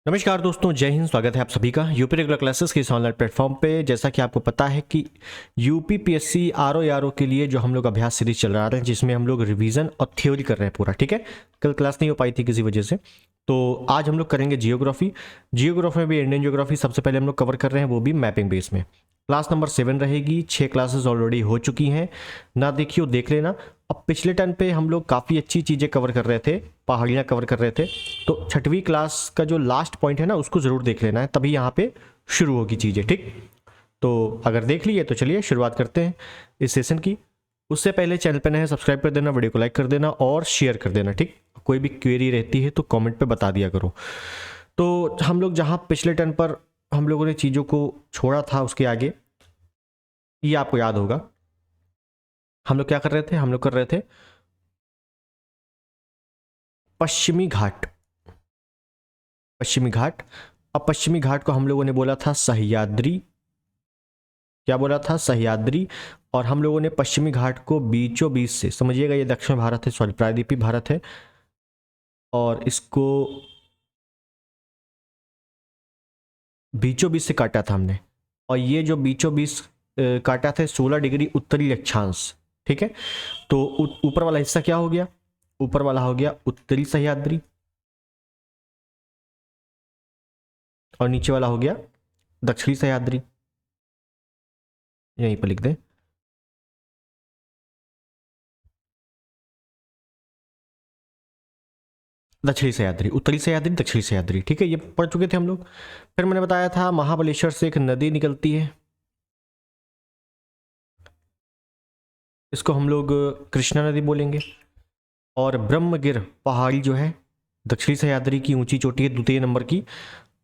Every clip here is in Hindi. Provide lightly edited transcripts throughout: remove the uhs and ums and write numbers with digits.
नमस्कार दोस्तों, जय हिंद। स्वागत है आप सभी का यूपी रेगुलर क्लासेस के इस ऑनलाइन प्लेटफॉर्म पे। जैसा कि आपको पता है कि यूपी पीएससी आरओ के लिए जो हम लोग अभ्यास सीरीज चल रहा है, जिसमें हम लोग रिवीजन और थ्योरी कर रहे हैं पूरा। ठीक है, कल क्लास नहीं हो पाई थी किसी वजह से, तो आज हम लोग करेंगे जियोग्राफी। जियोग्राफी में भी इंडियन जियोग्राफी सबसे पहले हम लोग कवर कर रहे हैं, वो भी मैपिंग बेस में। क्लास नंबर 7 रहेगी। 6 क्लासेस ऑलरेडी हो चुकी हैं, ना देखियो देख लेना। अब पिछले टर्न पे हम लोग काफ़ी अच्छी चीज़ें कवर कर रहे थे, पहाड़ियाँ कवर कर रहे थे, तो छठवीं क्लास का जो लास्ट पॉइंट है ना, उसको ज़रूर देख लेना है, तभी यहाँ पे शुरू होगी चीज़ें। ठीक, तो अगर देख लिए तो चलिए शुरुआत करते हैं इस सेशन की। उससे पहले चैनल पर नए हैं, सब्सक्राइब कर देना, वीडियो को लाइक कर देना और शेयर कर देना। ठीक, कोई भी क्वेरी रहती है तो कमेंट पे बता दिया करो। तो हम लोग जहाँ पिछले टर्न पर हम लोगों ने चीज़ों को छोड़ा था, उसके आगे ये आपको याद होगा हम लोग क्या कर रहे थे। हम लोग कर रहे थे पश्चिमी घाट। पश्चिमी घाट, अब पश्चिमी घाट को हम लोगों ने बोला था सह्याद्री। क्या बोला था? सह्याद्री। और हम लोगों ने पश्चिमी घाट को बीचों बीच से, समझिएगा ये दक्षिण भारत है, सॉरी प्रायद्वीपीय भारत है, और इसको बीचों बीच से काटा था हमने। और ये जो बीचों बीच काटा था 16 डिग्री उत्तरी अक्षांश। ठीक है, तो ऊपर वाला हिस्सा क्या हो गया? ऊपर वाला हो गया उत्तरी सह्याद्री, और नीचे वाला हो गया दक्षिणी सह्याद्री। यहीं पर लिख दें, दक्षिणी सह्याद्री, उत्तरी सह्याद्री, दक्षिणी सह्याद्री। ठीक है, ये पढ़ चुके थे हम लोग। फिर मैंने बताया था महाबलेश्वर से एक नदी निकलती है, इसको हम लोग कृष्णा नदी बोलेंगे। और ब्रह्मगिर पहाड़ी जो है दक्षिणी सह्याद्री की ऊंची चोटी है, द्वितीय नंबर की,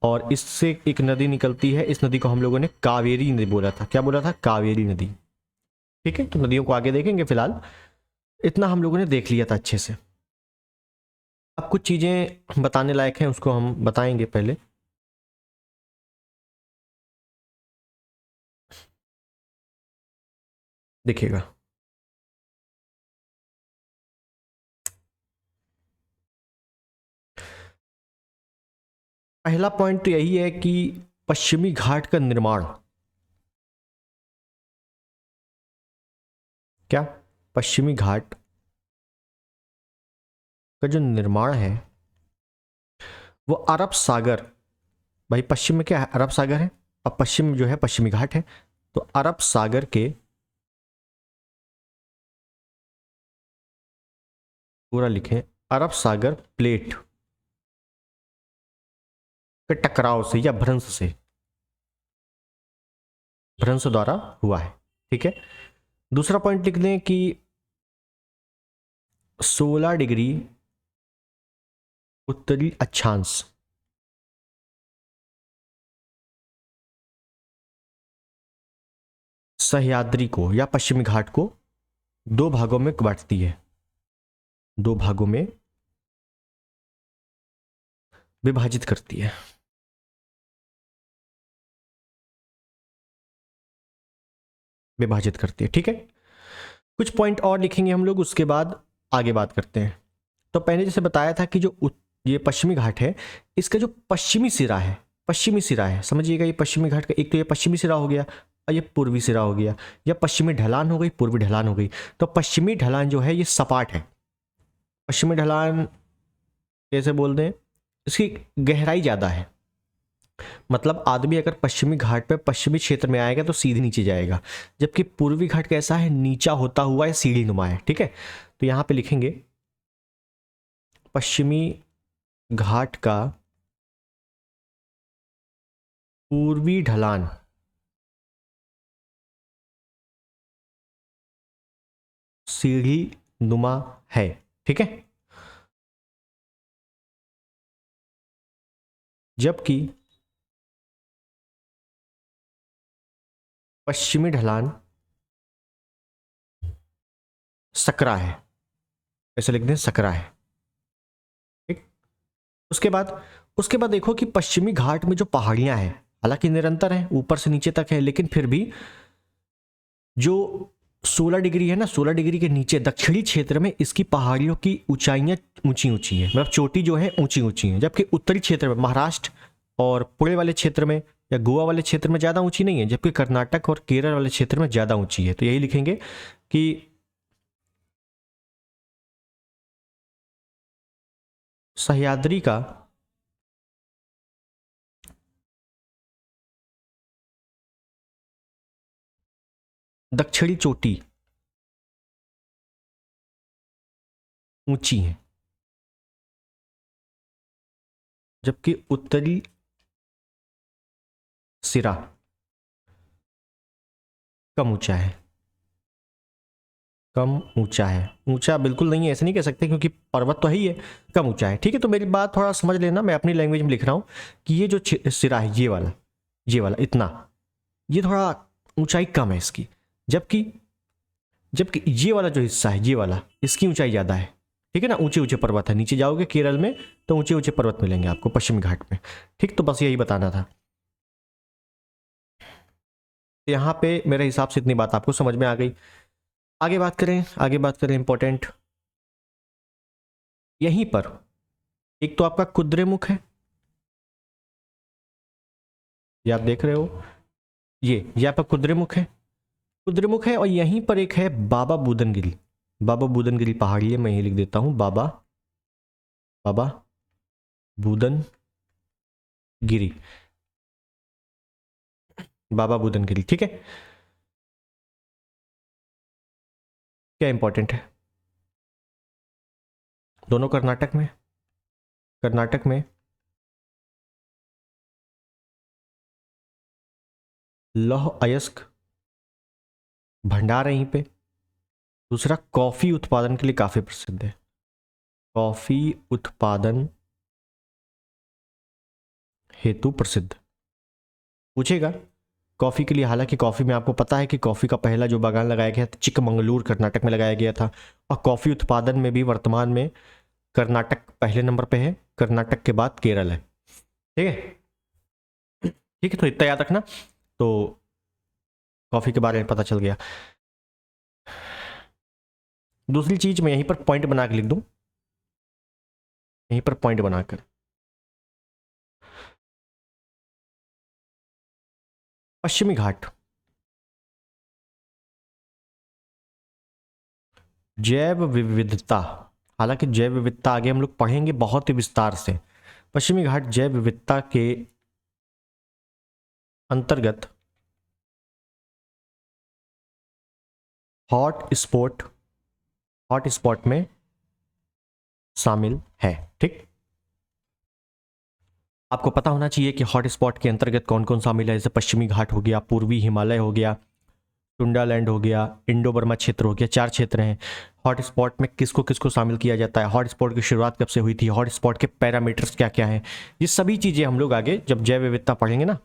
और इससे एक नदी निकलती है। इस नदी को हम लोगों ने कावेरी नदी बोला था। क्या बोला था? कावेरी नदी। ठीक है, तो नदियों को आगे देखेंगे, फिलहाल इतना हम लोगों ने देख लिया था अच्छे से। अब कुछ चीज़ें बताने लायक हैं, उसको हम बताएंगे पहले। देखिएगा, पहला पॉइंट तो यही है कि पश्चिमी घाट का निर्माण, क्या पश्चिमी घाट का जो निर्माण है वो अरब सागर, भाई पश्चिम में क्या है? अरब सागर है, और पश्चिम में जो है पश्चिमी घाट है, तो अरब सागर के, पूरा लिखें, अरब सागर प्लेट के टकराव से या भ्रंश से, भ्रंश द्वारा हुआ है। ठीक है, दूसरा पॉइंट लिख दें कि 16 डिग्री उत्तरी अक्षांश सह्याद्री को या पश्चिमी घाट को दो भागों में बांटती है, दो भागों में विभाजित करती है। विभाजित करती है। ठीक है, कुछ पॉइंट और लिखेंगे हम लोग, उसके बाद आगे बात करते हैं। तो पहले जैसे बताया था कि जो ये पश्चिमी घाट है, इसका जो पश्चिमी सिरा है, पश्चिमी सिरा है, समझिएगा, ये पश्चिमी घाट का एक तो ये पश्चिमी सिरा हो गया और ये पूर्वी सिरा हो गया, या पश्चिमी ढलान हो गई, पूर्वी ढलान हो गई। तो पश्चिमी ढलान जो है ये सपाट है। पश्चिमी ढलान कैसे बोल दें, इसकी गहराई ज़्यादा है, मतलब आदमी अगर पश्चिमी घाट पे पश्चिमी क्षेत्र में आएगा तो सीधे नीचे जाएगा, जबकि पूर्वी घाट कैसा है? नीचा होता हुआ या सीढ़ी नुमा है। ठीक है, तो यहाँ पे लिखेंगे पश्चिमी घाट का पूर्वी ढलान सीढ़ी नुमा है। ठीक है, जबकि पश्चिमी ढलान सकरा है, ऐसे लिख दें, सकरा है। ठीक, उसके बाद देखो कि पश्चिमी घाट में जो पहाड़ियां हैं, हालांकि निरंतर है, ऊपर से नीचे तक है, लेकिन फिर भी जो 16 डिग्री है ना, 16 डिग्री के नीचे दक्षिणी क्षेत्र में इसकी पहाड़ियों की ऊंचाइयां ऊंची ऊंची हैं, मतलब चोटी जो है ऊंची ऊंची है, जबकि उत्तरी क्षेत्र में महाराष्ट्र और पुणे वाले क्षेत्र में या गोवा वाले क्षेत्र में ज़्यादा ऊंची नहीं है, जबकि कर्नाटक और केरल वाले क्षेत्र में ज़्यादा ऊंची है। तो यही लिखेंगे कि सह्याद्री का दक्षिणी चोटी ऊंची है, जबकि उत्तरी सिरा कम ऊंचा है। कम ऊंचा है, ऊंचा बिल्कुल नहीं है ऐसे नहीं कह सकते, क्योंकि पर्वत तो है ही है, कम ऊंचा है। ठीक है, तो मेरी बात थोड़ा समझ लेना, मैं अपनी लैंग्वेज में लिख रहा हूं कि ये जो सिरा है, ये वाला इतना, ये थोड़ा ऊंचाई कम है इसकी, जबकि जबकि ये वाला जो हिस्सा है, ये वाला, इसकी ऊंचाई ज़्यादा है। ठीक है ना, ऊंचे ऊंचे पर्वत है। नीचे जाओगे केरल में तो ऊंचे ऊंचे पर्वत मिलेंगे आपको पश्चिमी घाट में। ठीक, तो बस यही बताना था। यहाँ पे मेरे हिसाब से इतनी बात आपको समझ में आ गई। आगे बात करें इंपॉर्टेंट, यहीं पर एक तो आपका कुद्रेमुख है, ये आप देख रहे हो, ये आपका कुद्रेमुख है, और यहीं पर एक है बाबा बूदनगिरी पहाड़ी है, मैं यही लिख देता हूं, बाबा बूदनगिरी। ठीक है, क्या इंपॉर्टेंट है, दोनों कर्नाटक में लौह अयस्क भंडार है यहीं पे। दूसरा, कॉफी उत्पादन के लिए काफी प्रसिद्ध है, कॉफी उत्पादन हेतु प्रसिद्ध। पूछेगा कॉफी के लिए, हालांकि कॉफी में आपको पता है कि कॉफी का पहला जो बागान लगाया गया था चिकमंगलूर कर्नाटक में लगाया गया था, और कॉफी उत्पादन में भी वर्तमान में कर्नाटक पहले नंबर पे है, कर्नाटक के बाद केरल है। ठीक है, तो इतना याद रखना, तो कॉफी के बारे में पता चल गया। दूसरी चीज मैं यहीं पर पॉइंट बना के लिख दूं, यहीं पर पॉइंट बनाकर, पश्चिमी घाट जैव विविधता, हालांकि जैव विविधता आगे हम लोग पढ़ेंगे बहुत ही विस्तार से। पश्चिमी घाट जैव विविधता के अंतर्गत हॉट स्पॉट में शामिल है। ठीक, आपको पता होना चाहिए कि हॉट स्पॉट के अंतर्गत कौन कौन शामिल है, जैसे पश्चिमी घाट हो गया, पूर्वी हिमालय हो गया, टुंडालैंड हो गया, इंडो बर्मा क्षेत्र हो गया, 4 क्षेत्र हैं। हॉट स्पॉट में किसको किसको शामिल किया जाता है, हॉट स्पॉट की शुरुआत कब से हुई थी, हॉट स्पॉट के पैरामीटर्स क्या क्या हैं, ये सभी चीज़ें हम लोग आगे जब जैव विविधता पढ़ेंगे ना,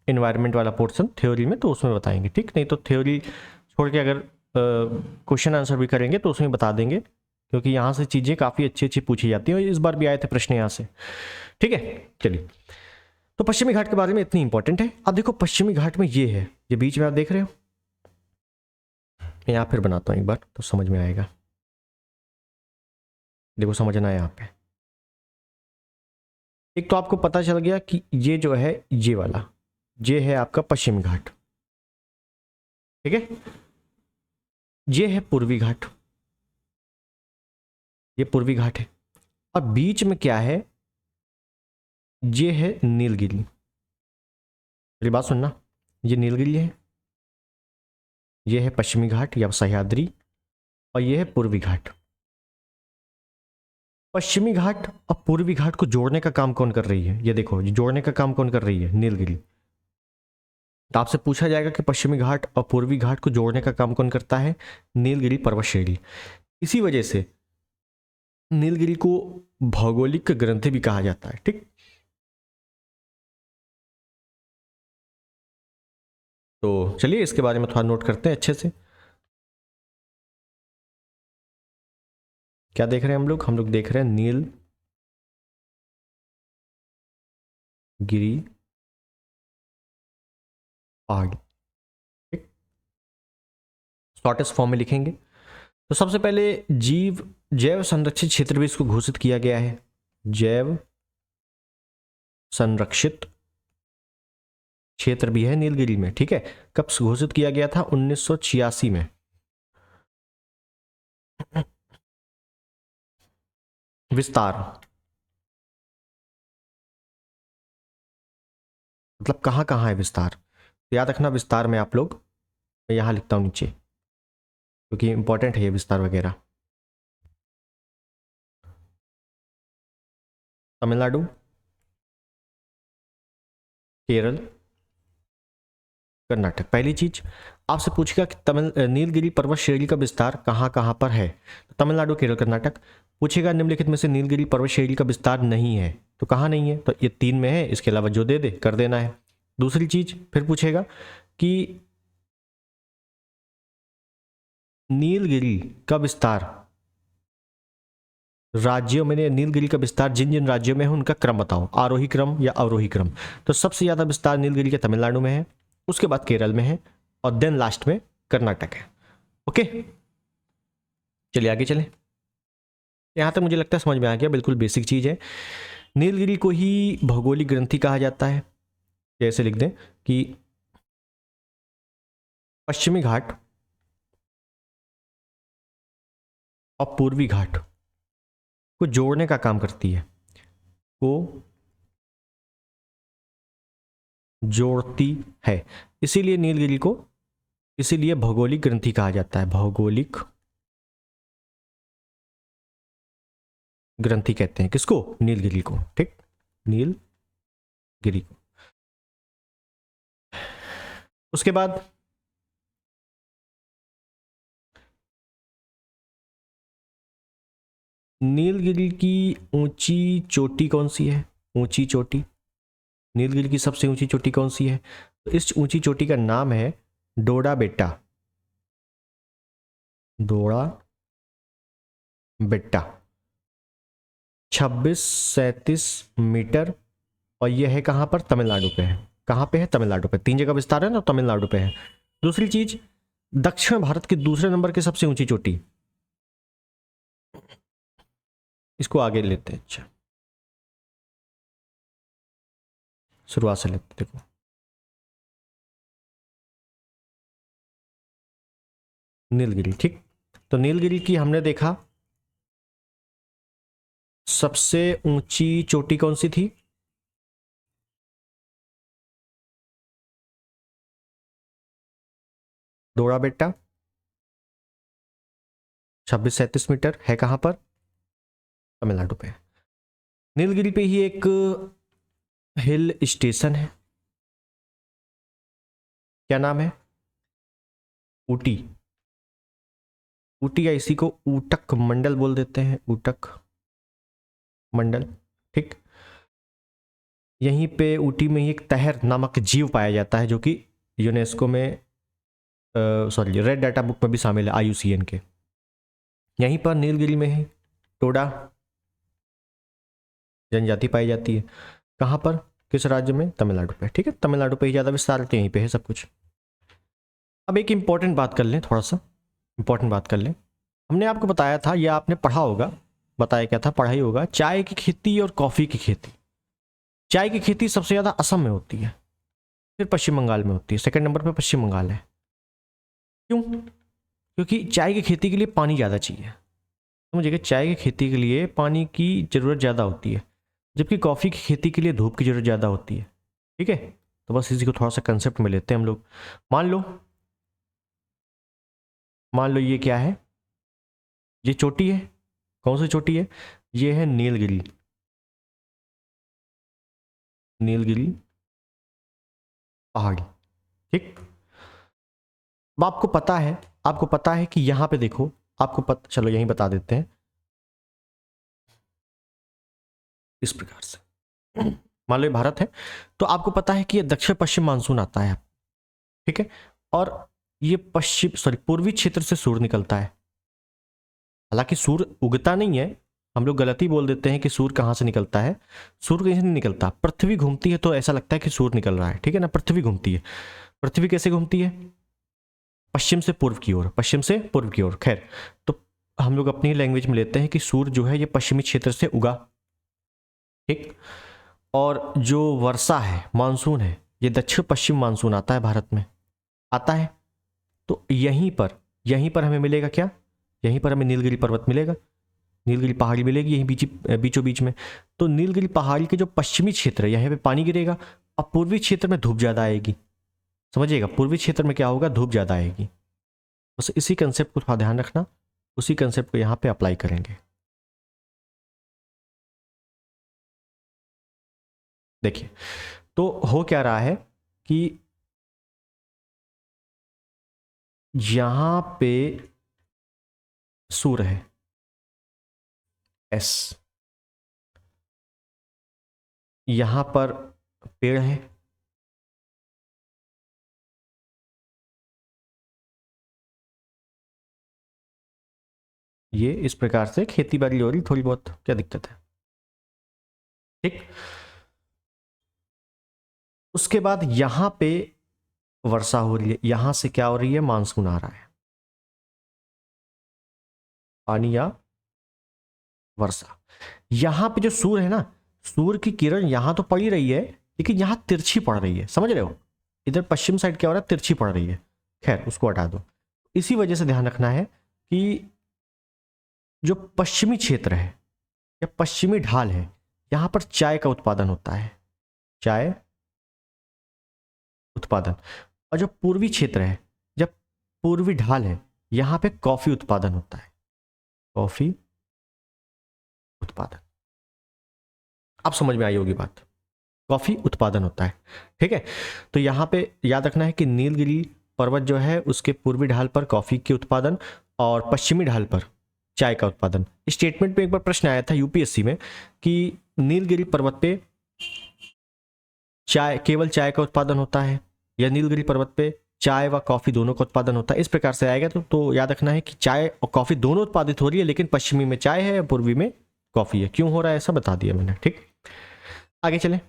इन्वायरमेंट वाला पोर्शन थ्योरी में, तो उसमें बताएंगे। ठीक, नहीं तो थ्योरी छोड़ के अगर क्वेश्चन आंसर भी करेंगे तो उसमें बता देंगे, क्योंकि यहाँ से चीज़ें काफ़ी अच्छी अच्छी पूछी जाती हैं, और इस बार भी आए थे प्रश्न यहाँ से। ठीक है, चलिए, तो पश्चिमी घाट के बारे में इतनी इंपॉर्टेंट है। अब देखो पश्चिमी घाट में ये है, ये बीच में आप देख रहे हो, मैं यहाँ फिर बनाता हूँ एक बार तो समझ में आएगा। देखो समझना है यहाँ पे, एक तो आपको पता चल गया कि ये जो है, ये वाला, ये है आपका पश्चिमी घाट। ठीक है, ये है पूर्वी घाट, ये पूर्वी घाट है, और बीच में क्या है, ये है नीलगिरी। मेरी बात सुनना, ये नीलगिरी है, ये है पश्चिमी घाट या सह्याद्री, और ये है पूर्वी घाट। पश्चिमी घाट और पूर्वी घाट को जोड़ने का काम कौन कर रही है, ये देखो, ये जोड़ने का काम कौन कर रही है, नीलगिरी। तो आपसे पूछा जाएगा कि पश्चिमी घाट और पूर्वी घाट को जोड़ने का काम कौन करता है, नीलगिरी पर्वत श्रेणी। इसी वजह से नीलगिरी को भौगोलिक ग्रंथि भी कहा जाता है। ठीक, तो चलिए इसके बारे में थोड़ा नोट करते हैं अच्छे से। क्या देख रहे हैं हम लोग देख रहे हैं नीलगिरी पहाड़ी। ठीक, शॉर्टेस्ट फॉर्म में लिखेंगे तो सबसे पहले जैव संरक्षित क्षेत्र भी इसको घोषित किया गया है, जैव संरक्षित क्षेत्र भी है नीलगिरी में, ठीक है। कब घोषित किया गया था? 1986 में। विस्तार मतलब कहाँ कहाँ है विस्तार? याद रखना विस्तार में आप लोग, मैं यहाँ लिखता हूँ नीचे क्योंकि इंपॉर्टेंट है ये विस्तार वगैरह। तमिलनाडु, केरल, कर्नाटक। पहली चीज आपसे पूछेगा कि नीलगिरी पर्वत श्रेणी का विस्तार कहाँ कहाँ पर है, तो तमिलनाडु, केरल, कर्नाटक। पूछेगा निम्नलिखित में से नीलगिरी पर्वत श्रेणी का विस्तार नहीं है, तो कहाँ नहीं है? तो ये 3 में है, इसके अलावा जो दे दे कर देना है। दूसरी चीज फिर पूछेगा कि नीलगिरी का विस्तार राज्यों में, नीलगिरी का विस्तार जिन जिन राज्यों में है उनका क्रम बताओ, आरोही क्रम या अवरोही क्रम। तो सबसे ज्यादा विस्तार नीलगिरी के तमिलनाडु में है, उसके बाद केरल में है, और देन लास्ट में कर्नाटक है। ओके, चलिए आगे चलें। यहां तक मुझे लगता है समझ में आ गया, बिल्कुल बेसिक चीज है। नीलगिरी को ही भौगोलिक ग्रंथि कहा जाता है। जैसे लिख दें कि पश्चिमी घाट और पूर्वी घाट को जोड़ने का काम करती है, को जोड़ती है, इसीलिए नीलगिरी को, इसीलिए भौगोलिक ग्रंथि कहा जाता है। भौगोलिक ग्रंथि कहते हैं किसको? नीलगिरी को, ठीक, नीलगिरी को। उसके बाद नीलगिरी की ऊंची चोटी कौन सी है? ऊंची चोटी, नीलगिरी की सबसे ऊंची चोटी कौन सी है? तो इस ऊंची चोटी का नाम है डोडा बेट्टा। डोडा बेट्टा 2637 मीटर, और यह है कहां पर? तमिलनाडु पे है। कहां पे है? तमिलनाडु पे। 3 जगह विस्तार है ना, तमिलनाडु पे है। दूसरी चीज, दक्षिण भारत की दूसरे नंबर की सबसे ऊंची चोटी, इसको आगे लेते हैं। अच्छा, शुरुआत से लेते, देखो नीलगिरी, ठीक। तो नीलगिरी की हमने देखा सबसे ऊंची चोटी कौन सी थी? डोडा बेट्टा, 2637 मीटर, है कहां पर? तमिलनाडु पे। नीलगिरी पे ही एक हिल स्टेशन है, क्या नाम है? ऊटी। ऊटी या इसी को ऊटक मंडल बोल देते हैं, ऊटक मंडल, ठीक। यहीं पे ऊटी में ही एक तहर नामक जीव पाया जाता है, जो कि यूनेस्को में, सॉरी, रेड डाटा बुक में भी शामिल है, IUCN के। यहीं पर नीलगिरी में ही टोडा जनजाति पाई जाती है। कहाँ पर? किस राज्य में? तमिलनाडु पे, ठीक है। तमिलनाडु पे ही ज़्यादा विस्तार है, यहीं पे है सब कुछ। अब एक इंपॉर्टेंट बात कर लें, थोड़ा सा इंपॉर्टेंट बात कर लें। हमने आपको बताया था, या आपने पढ़ा होगा, बताया क्या था, पढ़ा ही होगा, चाय की खेती और कॉफ़ी की खेती। चाय की खेती सबसे ज़्यादा असम में होती है, फिर पश्चिम बंगाल में होती है, सेकंड नंबर पे पश्चिम बंगाल है। क्यों? क्योंकि चाय की खेती के लिए पानी ज़्यादा चाहिए। समझिएगा, चाय की खेती के लिए पानी की ज़रूरत ज़्यादा होती है, जबकि कॉफ़ी की खेती के लिए धूप की ज़रूरत ज़्यादा होती है, ठीक है। तो बस इसी को थोड़ा सा कंसेप्ट में लेते हैं हम लोग। मान लो ये क्या है? ये चोटी है, कौन सी चोटी है? ये है नीलगिरी, नीलगिरी पहाड़ी, ठीक। अब आपको पता है, आपको पता है कि यहां पे देखो, आपको पता, चलो यहीं बता देते हैं इस प्रकार से। मान लो ये भारत है, तो आपको पता है कि ये दक्षिण पश्चिम मानसून आता है, ठीक है। और ये पश्चिम, सॉरी, पूर्वी क्षेत्र से सूर्य निकलता है। हालांकि सूर्य उगता नहीं है, हम लोग गलती बोल देते हैं कि सूर्य कहाँ से निकलता है। सूर्य कहीं से नहीं निकलता, पृथ्वी घूमती है तो ऐसा लगता है कि सूर्य निकल रहा है, ठीक है ना। पृथ्वी घूमती है। पृथ्वी कैसे घूमती है? पश्चिम से पूर्व की ओर, पश्चिम से पूर्व की ओर। खैर, तो हम लोग अपनी लैंग्वेज में लेते हैं कि सूर्य जो है ये पश्चिमी क्षेत्र से उगा, ठीक। और जो वर्षा है, मानसून है, ये दक्षिण पश्चिम मानसून आता है भारत में, आता है। तो यहीं पर हमें मिलेगा क्या, यहीं पर हमें नीलगिरी पर्वत मिलेगा, नीलगिरी पहाड़ी मिलेगी यहीं बीचों बीच में। तो नीलगिरी पहाड़ी के जो पश्चिमी क्षेत्र है यहाँ पे पानी गिरेगा, और पूर्वी क्षेत्र में धूप ज़्यादा आएगी। समझिएगा, पूर्वी क्षेत्र में क्या होगा, धूप ज़्यादा आएगी। बस इसी कंसेप्ट को थोड़ा ध्यान रखना, उसी कंसेप्ट को यहाँ पे अप्लाई करेंगे। देखिए, तो हो क्या रहा है कि यहां पे सूर्य है एस, यहां पर पेड़ है, ये इस प्रकार से खेती बाड़ी हो रही थोड़ी बहुत, क्या दिक्कत है, ठीक। उसके बाद यहां पे वर्षा हो रही है, यहां से क्या हो रही है, मानसून आ रहा है, पानी या वर्षा। यहां पे जो सूर्य है ना, सूर्य की किरण यहां तो पड़ ही रही है, लेकिन यहां तिरछी पड़ रही है, समझ रहे हो। इधर पश्चिम साइड क्या हो रहा है, तिरछी पड़ रही है। खैर उसको हटा दो। इसी वजह से ध्यान रखना है कि जो पश्चिमी क्षेत्र है या पश्चिमी ढाल है, यहां पर चाय का उत्पादन होता है, चाय उत्पादन। और जो पूर्वी क्षेत्र है, जब पूर्वी ढाल है, यहां पे कॉफी उत्पादन होता है, कॉफी उत्पादन। अब समझ में आई होगी बात, कॉफी उत्पादन होता है, ठीक है। तो यहां पे याद रखना है कि नीलगिरी पर्वत जो है उसके पूर्वी ढाल पर कॉफी के उत्पादन और पश्चिमी ढाल पर चाय का उत्पादन। स्टेटमेंट में एक बार प्रश्न आया था यूपीएससी में कि नीलगिरी पर्वत पे चाय, केवल चाय का उत्पादन होता है, या नीलगिरी पर्वत पे चाय व कॉफी दोनों का उत्पादन होता है, इस प्रकार से आएगा। तो याद रखना है कि चाय और कॉफी दोनों उत्पादित हो रही है, लेकिन पश्चिमी में चाय है और पूर्वी में कॉफी है। क्यों हो रहा है ऐसा बता दिया मैंने, ठीक। आगे चलें।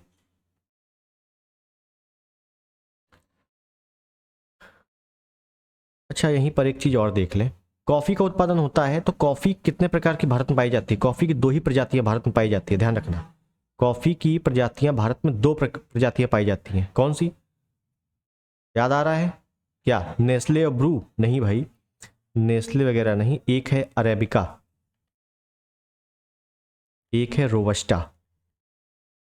अच्छा, यहीं पर एक चीज और देख लें, कॉफी का उत्पादन होता है तो कॉफी कितने प्रकार की भारत में पाई जाती है, कॉफी की दो ही प्रजातियां भारत में पाई जाती है, ध्यान रखना। कॉफी की प्रजातियां भारत में दो प्रजातियां पाई जाती हैं, कौन सी, याद आ रहा है क्या, नेस्ले और ब्रू, नहीं भाई, नेस्ले वगैरह नहीं। एक है अरेबिका, एक है रोबस्टा।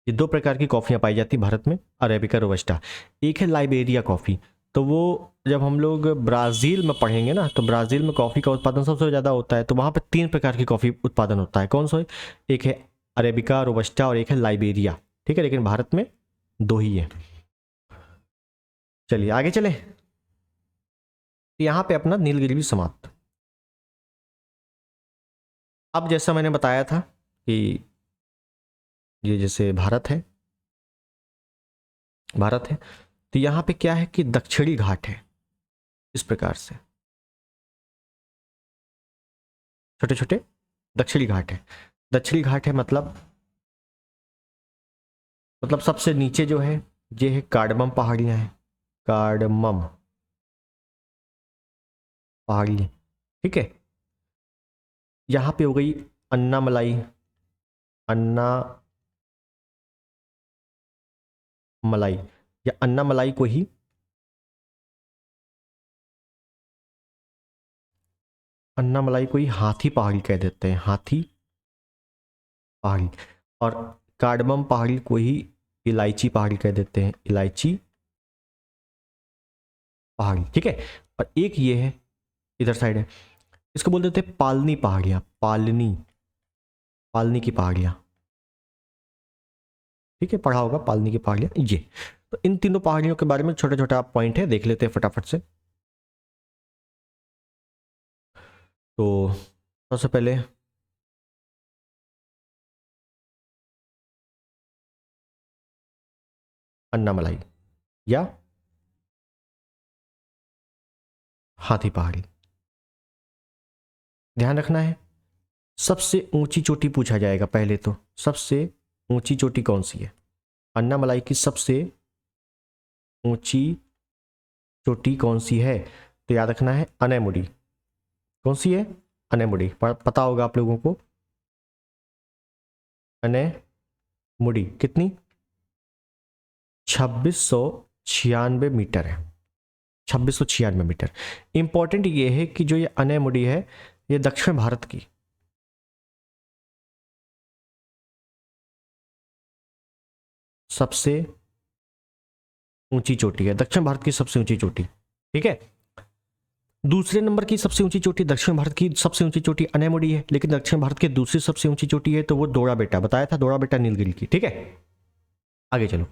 ये दो प्रकार की कॉफियां पाई जाती भारत में, अरेबिका, रोबस्टा। एक है लाइबेरिया कॉफी, तो वो जब हम लोग ब्राज़ील में पढ़ेंगे ना, तो ब्राज़ील में कॉफ़ी का उत्पादन सबसे ज़्यादा होता है, तो वहाँ पे तीन प्रकार की कॉफ़ी उत्पादन होता है, कौन सा है, एक है अरेबिका, रोबस्टा और एक है लाइबेरिया, ठीक है। लेकिन भारत में दो ही है। चलिए आगे चले। यहाँ पे अपना नीलगिरी भी समाप्त। अब जैसा मैंने बताया था कि ये जैसे भारत है, तो यहाँ पे क्या है कि दक्षिणी घाट है, इस प्रकार से छोटे छोटे दक्षिणी घाट है। दक्षिणी घाट है मतलब सबसे नीचे जो है ये है कार्डमम पहाड़ियाँ हैं, कार्डमम पहाड़ी, ठीक है। यहाँ पे हो गई अन्नामलाई, अन्ना मलाई, या अन्नामलाई को ही हाथी पहाड़ी कह देते हैं, हाथी पहाड़ी। और कार्डमम पहाड़ी को ही इलायची पहाड़ी कह देते हैं, इलायची पहाड़ी, ठीक है। और एक ये है इधर साइड है, इसको बोल देते हैं पालनी पहाड़ियाँ, पालनी की पहाड़ियाँ, ठीक है, पढ़ा होगा पालनी की पहाड़ियाँ ये। तो इन तीनों पहाड़ियों के बारे में छोटा छोटा पॉइंट है, देख लेते हैं फटाफट से। तो सबसे पहले अन्नामलाई या हाथी पहाड़ी, ध्यान रखना है। सबसे ऊंची चोटी पूछा जाएगा पहले, तो सबसे ऊंची चोटी कौन सी है, अन्नामलाई की सबसे ऊंची चोटी कौन सी है, तो याद रखना है अनैमुडी। कौन सी है, अनैमुडी, पता होगा आप लोगों को। अनैमुडी कितनी, 2600 मीटर है, 2696 मीटर। इंपॉर्टेंट ये है कि जो ये अनेमुडी है ये दक्षिण भारत की सबसे ऊंची चोटी है, दक्षिण भारत की सबसे ऊंची चोटी। ठीक है, दूसरे नंबर की सबसे ऊंची चोटी, दक्षिण भारत की सबसे ऊंची चोटी अनेमुडी है, लेकिन दक्षिण भारत की दूसरी सबसे ऊंची चोटी है तो वो दोड़ा बेटा, बताया था दोड़ा बेटा नीलगिरी की। ठीक है, आगे चलो।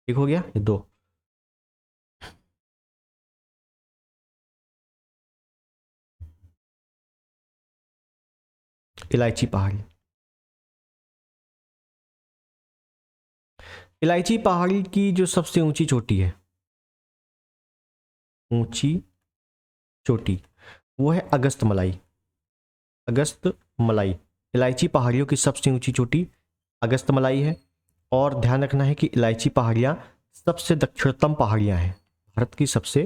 ठीक हो गया ये दो। इलायची पहाड़ी, इलायची पहाड़ी की जो सबसे ऊंची चोटी है, ऊंची चोटी, वो है अगस्त मलाई। अगस्त मलाई, इलायची पहाड़ियों की सबसे ऊंची चोटी अगस्त मलाई है। और ध्यान रखना है कि इलायची पहाड़ियां सबसे दक्षिणतम पहाड़ियां हैं, भारत की सबसे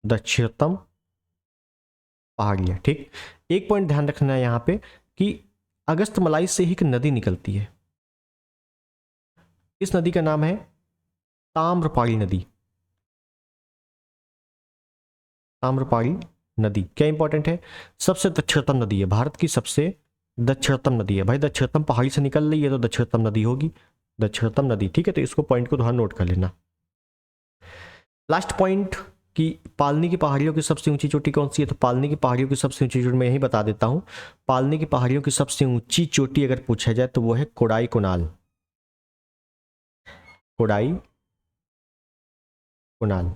दक्षिणतम पहाड़ियां। ठीक, एक पॉइंट ध्यान रखना है यहां पे कि अगस्त मलाई से ही एक नदी निकलती है, इस नदी का नाम है ताम्रपाणी नदी। ताम्रपाणी नदी क्या इंपॉर्टेंट है, सबसे दक्षिणतम नदी है, भारत की सबसे दक्षिणतम नदी है। भाई दक्षिणतम पहाड़ी से निकल रही है तो दक्षिणतम नदी होगी, दक्षिणतम नदी। ठीक है, तो इसको पॉइंट को थोड़ा नोट कर लेना। लास्ट पॉइंट कि पालनी की पहाड़ियों की सबसे ऊंची चोटी कौन सी है, तो पालनी की पहाड़ियों की सबसे ऊंची चोटी मैं यही बता देता हूं। पालनी की पहाड़ियों की सबसे ऊंची चोटी अगर पूछा जाए तो वो है कोडाई कुनाल। कोडाई कुनाल,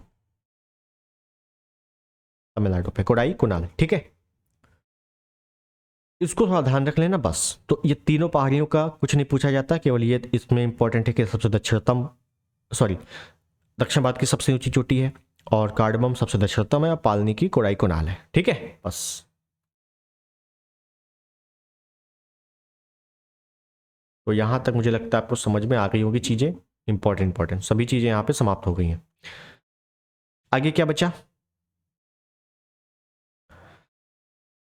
तमिलनाडु पे कोडाई कुनाल। ठीक है, इसको थोड़ा ध्यान रख लेना बस। तो ये तीनों पहाड़ियों का कुछ नहीं पूछा जाता, केवल ये इसमें इंपॉर्टेंट है कि सबसे दक्षिण भारत की सबसे ऊंची चोटी है, और कार्डमम सबसे दक्षिणतम है, और पालनी की कोडाई कुनाल है। ठीक है, बस। तो यहां तक मुझे लगता है आपको समझ में आ गई होगी चीजें, इंपॉर्टेंट सभी चीजें यहां पे समाप्त हो गई हैं। आगे क्या बचा,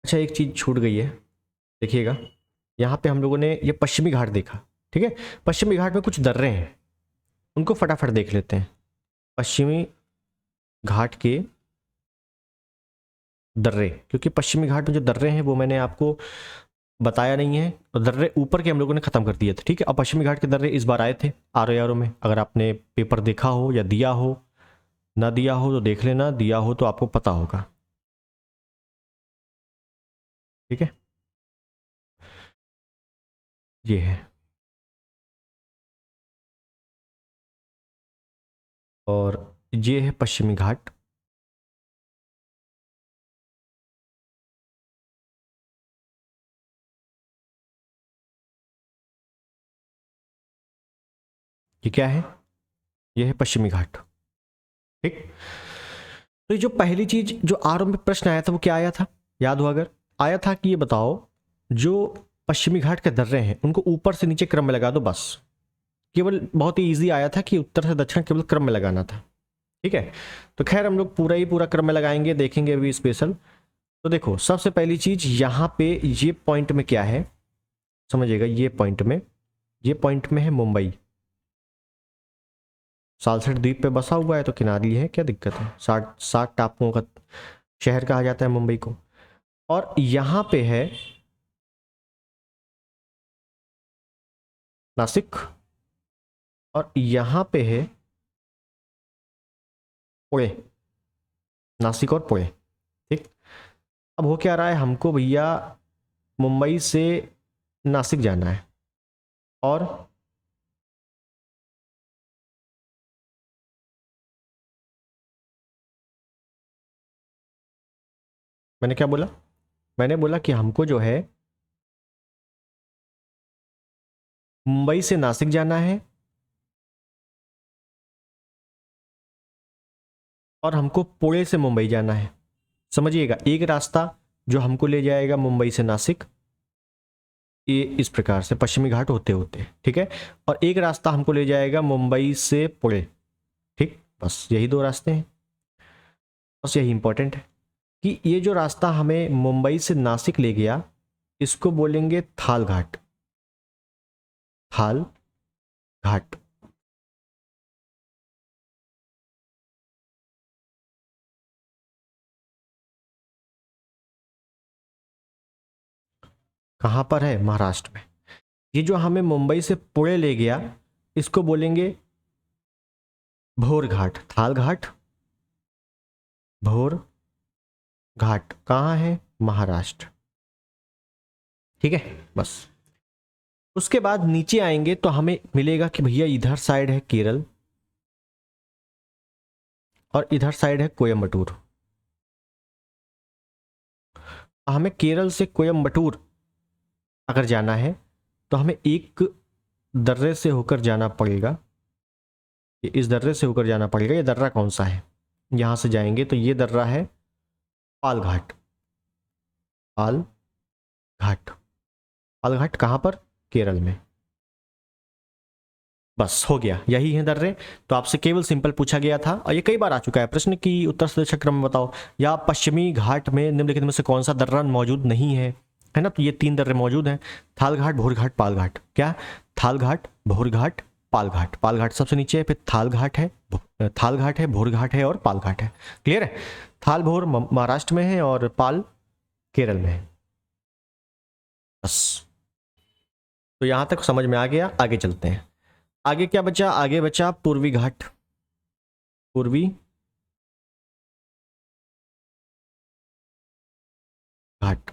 अच्छा एक चीज छूट गई है, देखिएगा। यहाँ पे हम लोगों ने ये पश्चिमी घाट देखा। ठीक है, पश्चिमी घाट में कुछ दर्रे हैं, उनको फटाफट देख लेते हैं। पश्चिमी घाट के दर्रे, क्योंकि पश्चिमी घाट में जो दर्रे हैं वो मैंने आपको बताया नहीं है, और दर्रे ऊपर के हम लोगों ने खत्म कर दिए थे। ठीक है, अब पश्चिमी घाट के दर्रे इस बार आए थे आर में, अगर आपने पेपर देखा हो या दिया हो, ना दिया हो तो देख लेना, दिया हो तो आपको पता होगा। ठीक है, ये है, और ये है पश्चिमी घाट। ये क्या है, ये है पश्चिमी घाट। ठीक, तो ये जो पहली चीज जो आरंभ में प्रश्न आया था वो क्या आया था, याद हो अगर, आया था कि ये बताओ जो पश्चिमी घाट के दर्रे हैं उनको ऊपर से नीचे क्रम में लगा दो बस। केवल बहुत ही इजी आया था कि उत्तर से दक्षिण केवल क्रम में लगाना था। ठीक है, तो खैर हम लोग पूरा ही पूरा क्रम में लगाएंगे, देखेंगे अभी स्पेशल। तो देखो सबसे पहली चीज यहाँ पे ये पॉइंट में क्या है, समझिएगा, ये पॉइंट में है मुंबई। सालसठ द्वीप पे बसा हुआ है तो किनारी है, क्या दिक्कत है, 60 टापुओं का शहर कहा जाता है मुंबई को। और यहां पे है नासिक, और यहां पे है पुणे, नासिक और पुणे। ठीक, अब हो क्या रहा है, हमको भैया मुंबई से नासिक जाना है, और मैंने क्या बोला, मैंने बोला कि हमको जो है मुंबई से नासिक जाना है, और हमको पुणे से मुंबई जाना है। समझिएगा, एक रास्ता जो हमको ले जाएगा मुंबई से नासिक, ये इस प्रकार से पश्चिमी घाट होते होते, ठीक है, और एक रास्ता हमको ले जाएगा मुंबई से पुणे। ठीक, बस यही दो रास्ते हैं, बस यही इंपॉर्टेंट है कि ये जो रास्ता हमें मुंबई से नासिक ले गया इसको बोलेंगे थाल घाट, थाल घाट। कहाँ पर है? महाराष्ट्र में। ये जो हमें मुंबई से पुणे ले गया, इसको बोलेंगे भोर घाट, थाल घाट, भोर घाट। कहाँ है? महाराष्ट्र। ठीक है, बस। उसके बाद नीचे आएंगे तो हमें मिलेगा कि भैया इधर साइड है केरल और इधर साइड है कोयम्बटूर। हमें केरल से कोयम्बटूर अगर जाना है तो हमें एक दर्रे से होकर जाना पड़ेगा। इस दर्रे से होकर जाना पड़ेगा। ये दर्रा कौन सा है? यहां से जाएंगे तो ये दर्रा है पाल घाट। पाल घाट। पाल घाट कहाँ पर? केरल में। बस हो गया, यही है दर्रे। तो आपसे केवल सिंपल पूछा गया था और ये कई बार आ चुका है प्रश्न कि उत्तर सदस्य क्रम में बताओ या पश्चिमी घाट में निम्नलिखित में से कौन सा दर्रा मौजूद नहीं है, है ना? तो ये 3 दर्रे मौजूद हैं, थाल घाट, भोर घाट, पाल घाट। क्या? थाल घाट, भोर घाट, पाल घाट। पाल घाट सबसे नीचे है, फिर थाल घाट है, थाल घाट है, भोर घाट है और पाल घाट है। क्लियर है? थाल भोर महाराष्ट्र में है और पाल केरल में है। बस, तो यहां तक समझ में आ गया। आगे चलते हैं। आगे क्या बचा? आगे बचा पूर्वी घाट। पूर्वी घाट।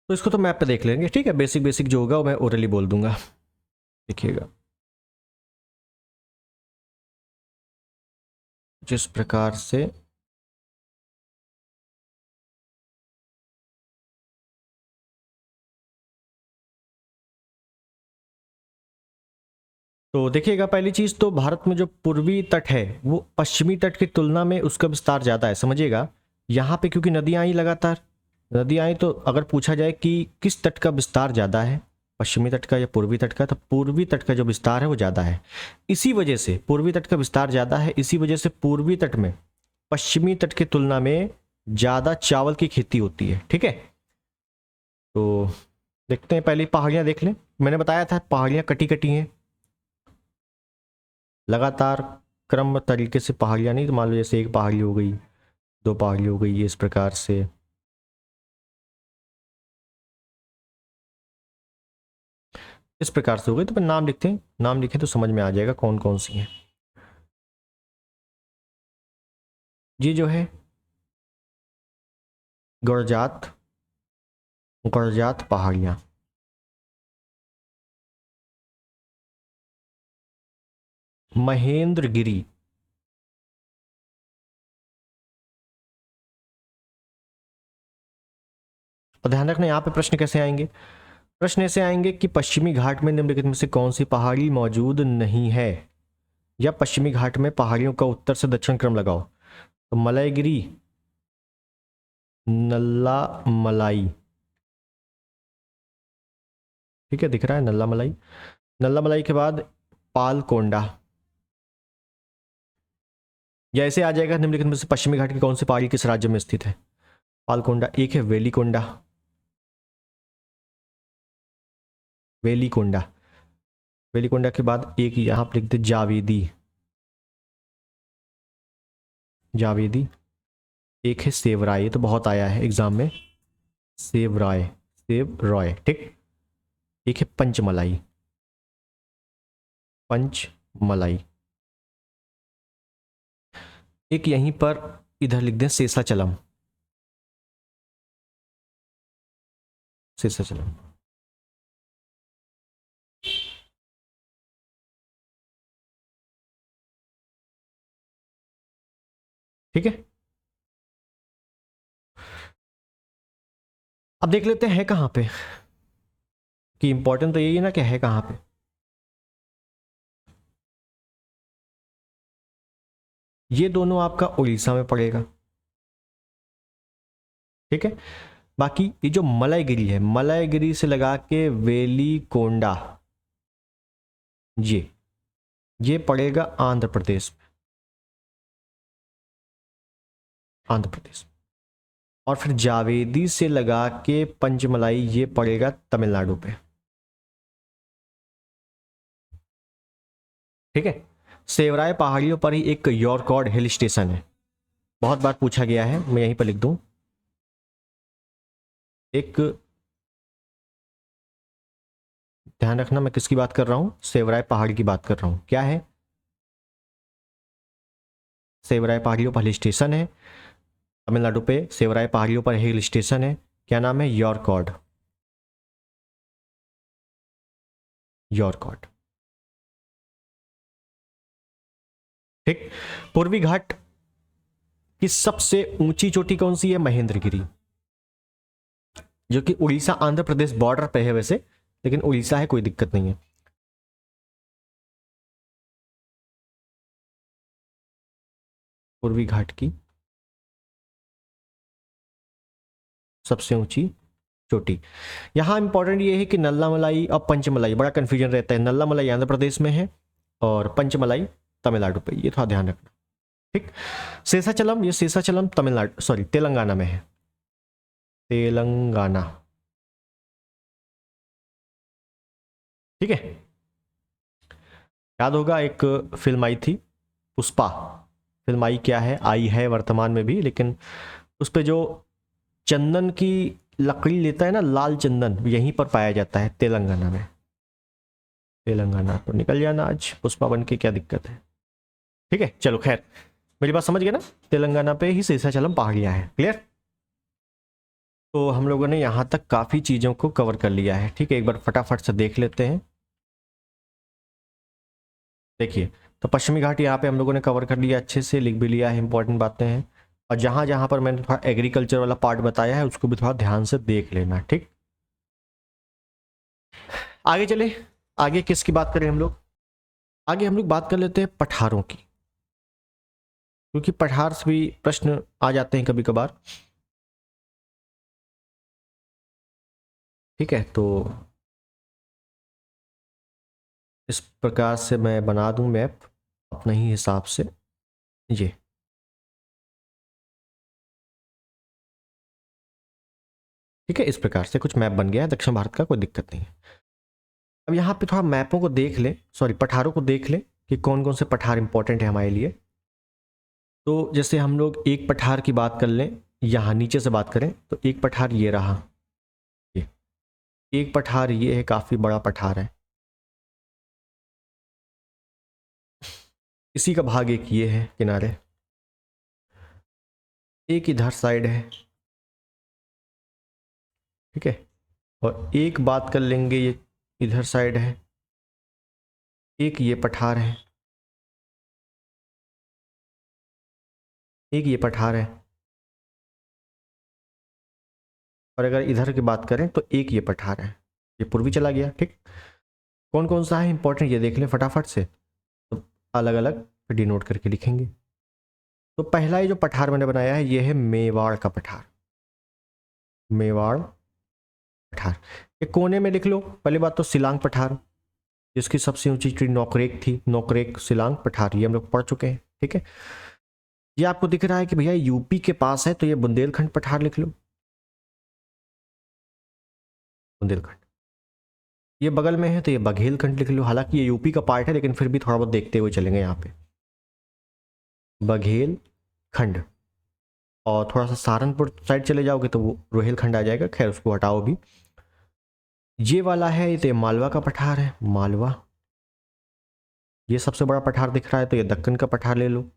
तो इसको तो मैप पे देख लेंगे, ठीक है? बेसिक बेसिक जो होगा वो मैं ओरली बोल दूंगा, देखिएगा। जिस प्रकार से तो देखिएगा, पहली चीज तो भारत में जो पूर्वी तट है वो पश्चिमी तट की तुलना में उसका विस्तार ज्यादा है, समझिएगा। यहाँ पे क्योंकि नदियां आई लगातार, नदियां आई, तो अगर पूछा जाए कि किस तट का विस्तार ज्यादा है, पश्चिमी तट का या पूर्वी तट का, तो पूर्वी तट का जो विस्तार है वो ज्यादा है। इसी वजह से पूर्वी तट का विस्तार ज्यादा है, इसी वजह से पूर्वी तट में पश्चिमी तट की तुलना में ज्यादा चावल की खेती होती है। ठीक है, तो देखते हैं, पहले पहाड़ियां देख लें। मैंने बताया था पहाड़ियां कटी कटी हैं, लगातार क्रम तरीके से पहाड़ियां नहीं। तो मान लो जैसे एक पहाड़ी हो गई, 2 पहाड़ी हो गई, इस प्रकार से। इस प्रकार से हो गई। तो फिर नाम लिखते हैं, नाम लिखें तो समझ में आ जाएगा कौन कौन सी हैं। ये जो है गौरजात, गौरजात पहाड़ियां। महेंद्रगिरी। और ध्यान रखना यहाँ पे प्रश्न कैसे आएंगे। प्रश्न ऐसे आएंगे कि पश्चिमी घाट में निम्नलिखित में से कौन सी पहाड़ी मौजूद नहीं है, या पश्चिमी घाट में पहाड़ियों का उत्तर से दक्षिण क्रम लगाओ। तो मलयगिरी, नल्ला मलाई, ठीक है, दिख रहा है नल्ला मलाई। नल्ला मलाई के बाद पालकोंडा। या ऐसे आ जाएगा निम्नलिखित में से पश्चिमी घाट की कौन सी पहाड़ी किस राज्य में स्थित है। पालकोंडा एक है, वेलिकोंडा, वेलिकोंडा। वेलिकोंडा के बाद एक यहाँ पर लिखते जावेदी, जावेदी। एक है सेवराय, ये तो बहुत आया है एग्जाम में, सेवराय, सेव रॉय, ठीक। एक है पंचमलाई, पंचमलाई। एक यहीं पर इधर लिख दें शेषाचलम, शेषाचलम। ठीक है, अब देख लेते हैं कहाँ पे, कि इंपॉर्टेंट तो यही है ना कि है कहाँ पे। ये दोनों आपका उड़ीसा में पड़ेगा, ठीक है। बाकी ये जो मलयगिरी है, मलयगिरी से लगा के वेलिकोंडा, ये पड़ेगा आंध्र प्रदेश में, आंध्र प्रदेश। और फिर जावेदी से लगा के पंचमलाई ये पड़ेगा तमिलनाडु पे। ठीक है। सेवराय पहाड़ियों पर ही एक यॉरकॉड हिल स्टेशन है, बहुत बार पूछा गया है, मैं यहीं पर लिख दूं। एक ध्यान रखना मैं किसकी बात कर रहा हूं, सेवराय पहाड़ी की बात कर रहा हूं। क्या है? सेवराय पहाड़ियों पर हिल स्टेशन है तमिलनाडु पे, सेवराय पहाड़ियों पर हिल स्टेशन है, क्या नाम है? यॉरकॉड। यॉरकॉड। ठीक। पूर्वी घाट की सबसे ऊंची चोटी कौन सी है? महेंद्रगिरी, जो कि उड़ीसा आंध्र प्रदेश बॉर्डर पे है वैसे, लेकिन उड़ीसा है, कोई दिक्कत नहीं है। पूर्वी घाट की सबसे ऊंची चोटी। यहां इंपॉर्टेंट ये है कि नल्लामलाई और पंचमलाई, बड़ा कंफ्यूजन रहता है, नल्लामलाई आंध्र प्रदेश में है और पंचमलाई तमिलनाडु पे, ये थोड़ा ध्यान रखना। ठीक। शेषाचलम, ये शेषाचलम तमिलनाडु, सॉरी तेलंगाना में है, तेलंगाना। ठीक है। याद होगा एक फिल्म आई थी पुष्पा, फिल्म आई क्या है, आई है वर्तमान में भी, लेकिन उस पे जो चंदन की लकड़ी लेता है ना, लाल चंदन, यहीं पर पाया जाता है तेलंगाना में। तेलंगाना तो निकल जाना आज पुष्पा बन के, क्या दिक्कत है। ठीक है, चलो खैर, मेरी बात समझ गए ना, तेलंगाना पे ही शेषाचलम पहाड़ियाँ हैं। क्लियर? तो हम लोगों ने यहाँ तक काफ़ी चीज़ों को कवर कर लिया है। ठीक है, एक बार फटाफट से देख लेते हैं। देखिए, तो पश्चिमी घाट यहाँ पे हम लोगों ने कवर कर लिया, अच्छे से लिख भी लिया है, इंपॉर्टेंट बातें हैं। और जहाँ जहाँ पर मैंने थोड़ा एग्रीकल्चर वाला पार्ट बताया है उसको भी थोड़ा ध्यान से देख लेना। ठीक, आगे चले। आगे किसकी बात करें हम लोग? आगे हम लोग बात कर लेते हैं पठारों की, क्योंकि पठार से भी प्रश्न आ जाते हैं कभी कभार। ठीक है, तो इस प्रकार से मैं बना दूं मैप अपने ही हिसाब से। ये ठीक है, इस प्रकार से कुछ मैप बन गया है दक्षिण भारत का, कोई दिक्कत नहीं है। अब यहाँ पे थोड़ा मैपों को देख ले, सॉरी पठारों को देख ले कि कौन कौन से पठार इंपॉर्टेंट है हमारे लिए। तो जैसे हम लोग एक पठार की बात कर लें, यहाँ नीचे से बात करें तो एक पठार ये रहा, ये एक पठार ये है, काफ़ी बड़ा पठार है। इसी का भाग एक ये है किनारे, एक इधर साइड है। ठीक है, और एक बात कर लेंगे ये इधर साइड है, एक ये पठार है, एक ये पठार है, और अगर इधर की बात करें तो एक ये पठार है, ये पूर्वी चला गया। ठीक, कौन कौन सा है इंपॉर्टेंट ये देख लें फटाफट से, तो अलग अलग डिनोट करके लिखेंगे। तो पहला ये जो पठार मैंने बनाया है ये है मेवाड़ का पठार, मेवाड़ पठार। ये कोने में लिख लो, पहली बात तो सिलांग पठार, जिसकी सबसे ऊंची चोटी नौकरेक थी, नौकरेक सिलांग पठार, ये हम लोग पढ़ चुके हैं। ठीक है, ये आपको दिख रहा है कि भैया यूपी के पास है, तो ये बुंदेलखंड पठार लिख लो, बुंदेलखंड। ये बगल में है तो ये बघेलखंड लिख लो, हालांकि ये यूपी का पार्ट है लेकिन फिर भी थोड़ा बहुत देखते हुए चलेंगे यहाँ पे, बघेलखंड। और थोड़ा सा सहारनपुर साइड चले जाओगे तो वो रोहिलखंड आ जाएगा, खैर उसको हटाओ भी। ये वाला है ये मालवा का पठार है, मालवा। ये सबसे बड़ा पठार दिख रहा है तो ये दक्कन का पठार ले लो।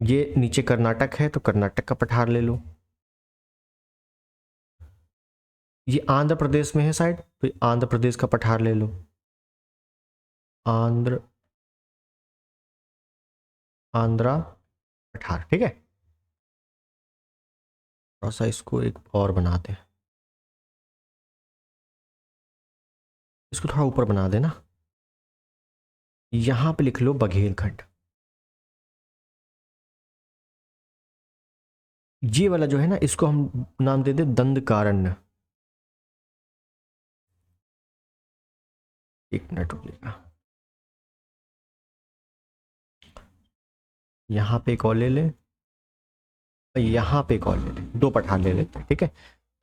ये नीचे कर्नाटक है तो कर्नाटक का पठार ले लो। ये आंध्र प्रदेश में है साइड, तो आंध्र प्रदेश का पठार ले लो, आंध्र, आंध्रा पठार। ठीक है, थोड़ा सा इसको एक और बनाते हैं, इसको थोड़ा ऊपर बना देना, यहां पे लिख लो बघेलखंड। ये वाला जो है ना, इसको हम नाम दे दे दंडकारण्य। एक मिनट रुकिएगा, यहाँ पे एक और ले लें, यहाँ पे एक और ले लें, 2 पठार ले लेते हैं, ठीक है।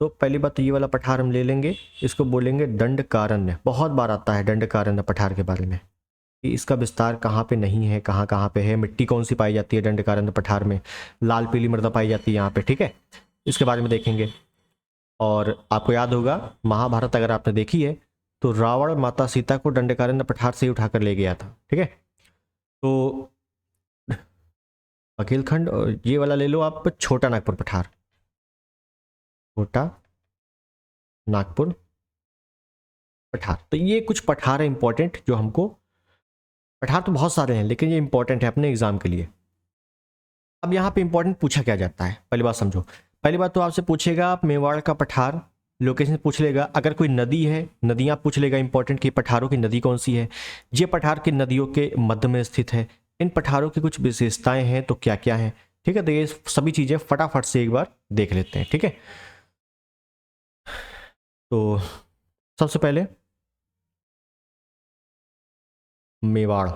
तो पहली बात तो ये वाला पठार हम ले लेंगे, इसको बोलेंगे दंडकारण्य। बहुत बार आता है दंडकारण्य पठार के बारे में कि इसका विस्तार कहाँ पे नहीं है, कहाँ कहाँ पे है, मिट्टी कौन सी पाई जाती है दंडकारण्य पठार में, लाल पीली मृदा पाई जाती है यहाँ पे, ठीक है। इसके बारे में देखेंगे। और आपको याद होगा महाभारत अगर आपने देखी है तो रावण माता सीता को दंडकारण्य पठार से ही उठाकर ले गया था, ठीक है। तो अकेलखंड और ये वाला ले लो आप, छोटा नागपुर पठार, छोटा नागपुर पठार। तो ये कुछ पठार है इंपॉर्टेंट जो हमको, पठार तो बहुत सारे हैं लेकिन ये इंपॉर्टेंट है अपने एग्जाम के लिए। अब यहाँ पे इंपॉर्टेंट पूछा क्या जाता है, पहली बात समझो। पहली बात तो आपसे पूछेगा आप मेवाड़ का पठार, लोकेशन पूछ लेगा। अगर कोई नदी है, नदियाँ पूछ लेगा इंपॉर्टेंट कि पठारों की नदी कौन सी है। ये पठार की नदियों के मध्य में स्थित है। इन पठारों की कुछ विशेषताएं हैं तो क्या क्या है, ठीक है। तो ये सभी चीज़ें फटाफट से एक बार देख लेते हैं, ठीक है। तो सबसे पहले मेवाड़,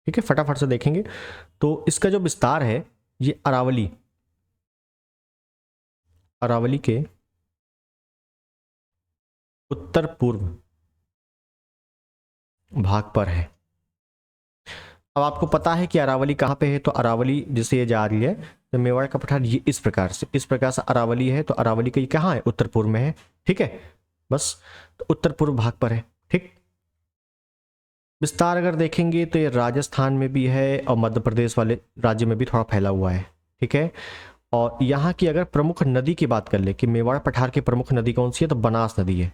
ठीक है, फटाफट से देखेंगे। तो इसका जो विस्तार है ये अरावली, अरावली के उत्तर पूर्व भाग पर है। अब आपको पता है कि अरावली कहाँ पे है, तो अरावली जिसे ये जा रही है तो मेवाड़ का पठार ये इस प्रकार से, इस प्रकार से अरावली है। तो अरावली का ये कहाँ है, उत्तर पूर्व में है, ठीक है। बस तो उत्तर पूर्व भाग पर है, ठीक। विस्तार अगर देखेंगे तो ये राजस्थान में भी है और मध्य प्रदेश वाले राज्य में भी थोड़ा फैला हुआ है, ठीक है। और यहाँ की अगर प्रमुख नदी की बात कर ले कि मेवाड़ पठार की प्रमुख नदी कौन सी है, तो बनास नदी है,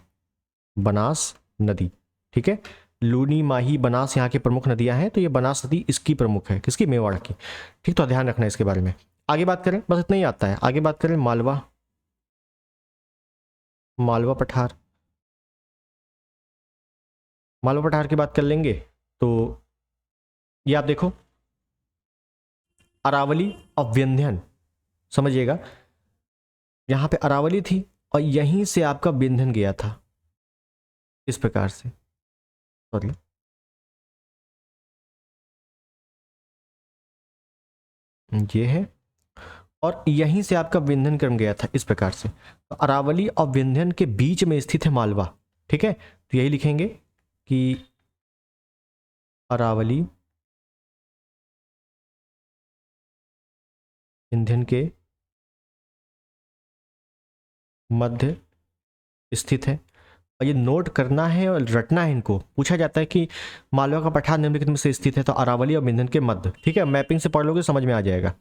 बनास नदी, ठीक है। लूनी, माही, बनास यहाँ की प्रमुख नदियां हैं। तो ये बनास नदी इसकी प्रमुख है, किसकी, मेवाड़ की, ठीक। तो ध्यान रखना है इसके बारे में। आगे बात करें, बस इतना ही आता है। आगे बात करें मालवा, मालवा पठार, मालवा पठार की बात कर लेंगे तो ये आप देखो अरावली और विंध्यन, समझिएगा यहाँ पे अरावली थी और यहीं से आपका विंध्यन गया था, इस प्रकार से, सॉरी, ये है, और यहीं से आपका विंध्यन क्रम गया था इस प्रकार से। तो अरावली और विंध्यन के बीच में स्थित है मालवा, ठीक है। तो यही लिखेंगे कि अरावली विंध्यन के मध्य स्थित है। और ये नोट करना है और रटना है, इनको पूछा जाता है कि मालवा का पठार निम्नलिखित में से स्थित है, तो अरावली और विंध्यन के मध्य, ठीक है। मैपिंग से पढ़ लोगे समझ में आ जाएगा।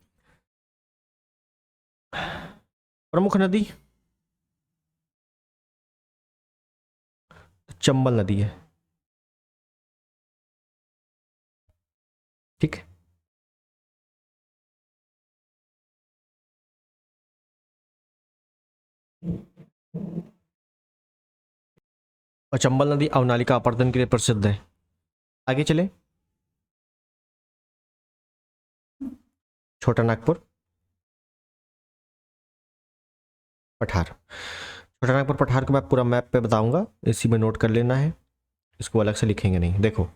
प्रमुख नदी चंबल नदी है, ठीक है। और चंबल नदी अवनालिका अपर्दन के लिए प्रसिद्ध है। आगे चले, छोटा नागपुर पठार, छोटा नागपुर पठार को मैं पूरा मैप पे बताऊंगा, इसी में नोट कर लेना है, इसको अलग से लिखेंगे नहीं। देखो